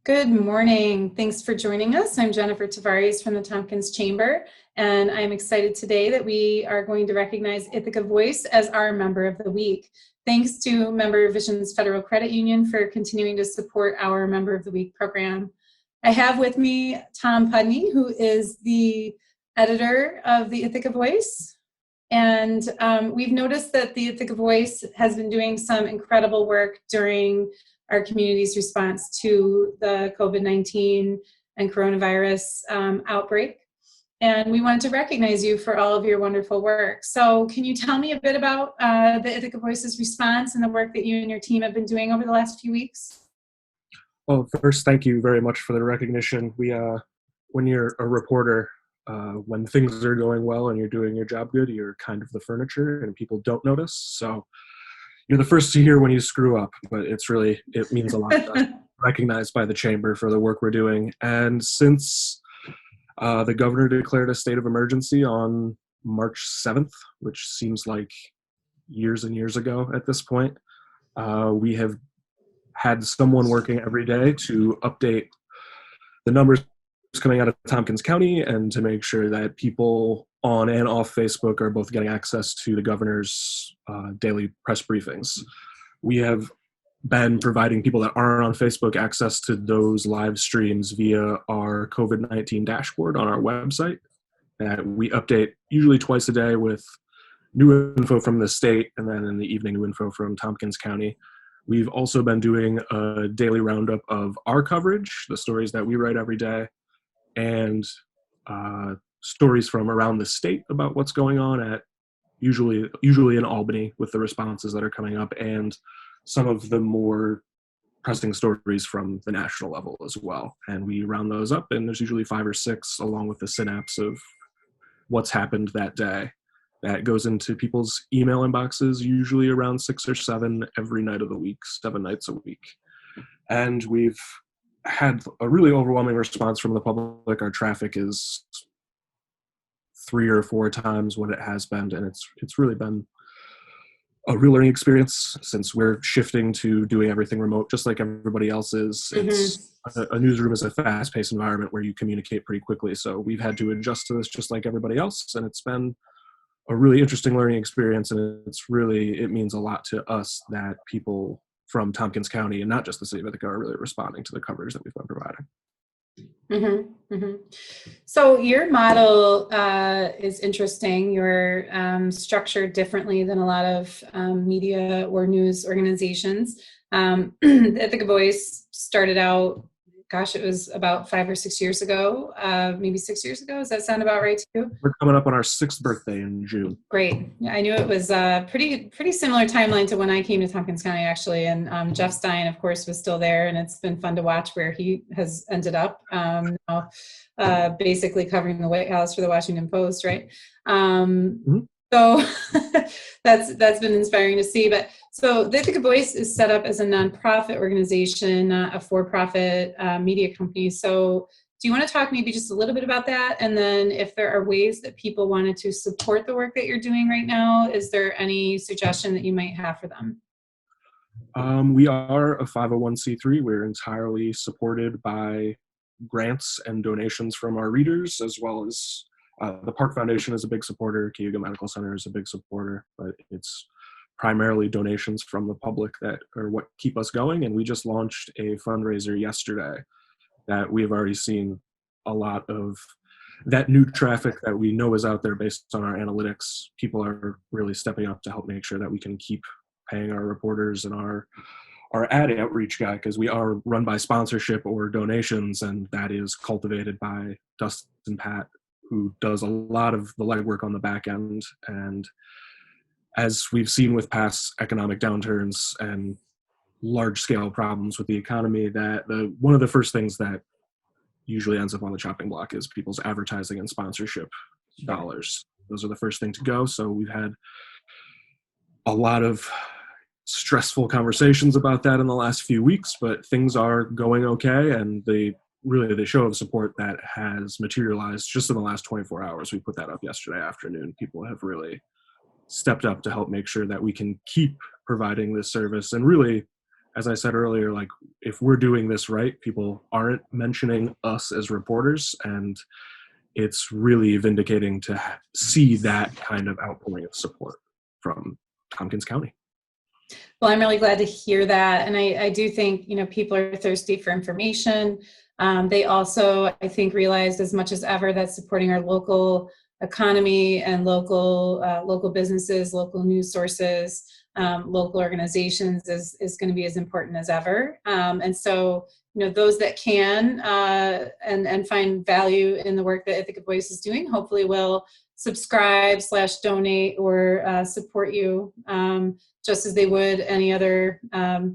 Good morning. Thanks for joining us. I'm Jennifer Tavares from the Tompkins Chamber, and I'm excited today that we are going to recognize Ithaca Voice as our Member of the Week. Thanks to Member Vision's Federal Credit Union for continuing to support our Member of the Week program. I have with me Tom Pudney, who is the editor of the Ithaca Voice. And we've noticed that the Ithaca Voice has been doing some incredible work during our community's response to the COVID-19 and coronavirus outbreak. And we wanted to recognize you for all of your wonderful work. So can you tell me a bit about the Ithaca Voice's response and the work that you and your team have been doing over the last few weeks? Well, first, thank you very much for the recognition. When you're a reporter, when things are going well and you're doing your job good, you're kind of the furniture and people don't notice. So you're the first to hear when you screw up, but it means a lot to us, recognized by the chamber for the work we're doing. And since the governor declared a state of emergency on March 7th, which seems like years and years ago at this point, we have had someone working every day to update the numbers coming out of Tompkins County and to make sure that people on and off Facebook are both getting access to the governor's daily press briefings. We have been providing people that aren't on Facebook access to those live streams via our COVID-19 dashboard on our website that we update usually twice a day with new info from the state and then in the evening new info from Tompkins County. We've also been doing a daily roundup of our coverage, the stories that we write every day, and stories from around the state about what's going on at usually in Albany with the responses that are coming up, and some of the more pressing stories from the national level as well. And we round those up, and there's usually 5 or 6 along with the synapse of what's happened that day. That goes into people's email inboxes, usually around 6 or 7 every night of the week, 7 nights a week. And we've had a really overwhelming response from the public. Our traffic is 3 or 4 times what it has been, and it's really been a real learning experience since we're shifting to doing everything remote, just like everybody else is. It's a newsroom is a fast-paced environment where you communicate pretty quickly, so we've had to adjust to this just like everybody else, and it's been a really interesting learning experience, and it means a lot to us that people from Tompkins County and not just the city of Ithaca are really responding to the coverage that we've been providing. So your model is interesting. You're structured differently than a lot of media or news organizations. The Ithaca Voice started out, it was about 5 or 6 years ago, maybe 6 years ago. Does that sound about right to you? We're coming up on our 6th birthday in June. Great. Yeah, I knew it was a pretty similar timeline to when I came to Tompkins County, actually. And Jeff Stein, of course, was still there, and it's been fun to watch where he has ended up now, basically covering the White House for the Washington Post, right? So that's been inspiring to see. But so the Ithaca Voice is set up as a nonprofit organization, not a for-profit media company. So do you want to talk maybe just a little bit about that? And then if there are ways that people wanted to support the work that you're doing right now, is there any suggestion that you might have for them? We are a 501c3. We're entirely supported by grants and donations from our readers, as well as the Park Foundation is a big supporter. Cayuga Medical Center is a big supporter, but it's primarily donations from the public that are what keep us going. And we just launched a fundraiser yesterday that we have already seen a lot of that new traffic that we know is out there based on our analytics. People are really stepping up to help make sure that we can keep paying our reporters and our ad outreach guy, because we are run by sponsorship or donations, and that is cultivated by Dustin Pat, who does a lot of the legwork on the back end. And as we've seen with past economic downturns and large-scale problems with the economy, that one of the first things that usually ends up on the chopping block is people's advertising and sponsorship dollars. Those are the first thing to go. So we've had a lot of stressful conversations about that in the last few weeks, but things are going okay, and the show of support that has materialized just in the last 24 hours. We put that up yesterday afternoon. People have really stepped up to help make sure that we can keep providing this service and really as I said earlier, like if we're doing this right, people aren't mentioning us as reporters, and it's really vindicating to see that kind of outpouring of support from Tompkins County. Well, I'm really glad to hear that. And I do think, people are thirsty for information. They also, I think, realized as much as ever that supporting our local economy and local businesses, local news sources, local organizations is going to be as important as ever. And so, those that can and find value in the work that Ithaca Voice is doing, hopefully will subscribe/donate or support you just as they would any other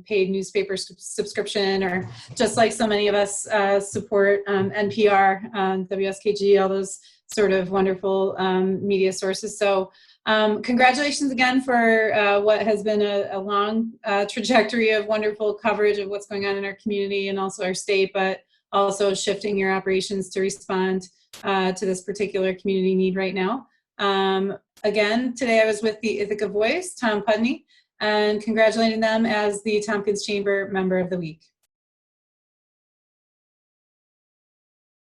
paid newspaper subscription, or just like so many of us support NPR, WSKG, all those sort of wonderful media sources. So congratulations again for what has been a long trajectory of wonderful coverage of what's going on in our community and also our state, but also shifting your operations to respond to this particular community need right now. Again, today I was with the Ithaca Voice, Tom Pudney, and congratulating them as the Tompkins Chamber Member of the Week.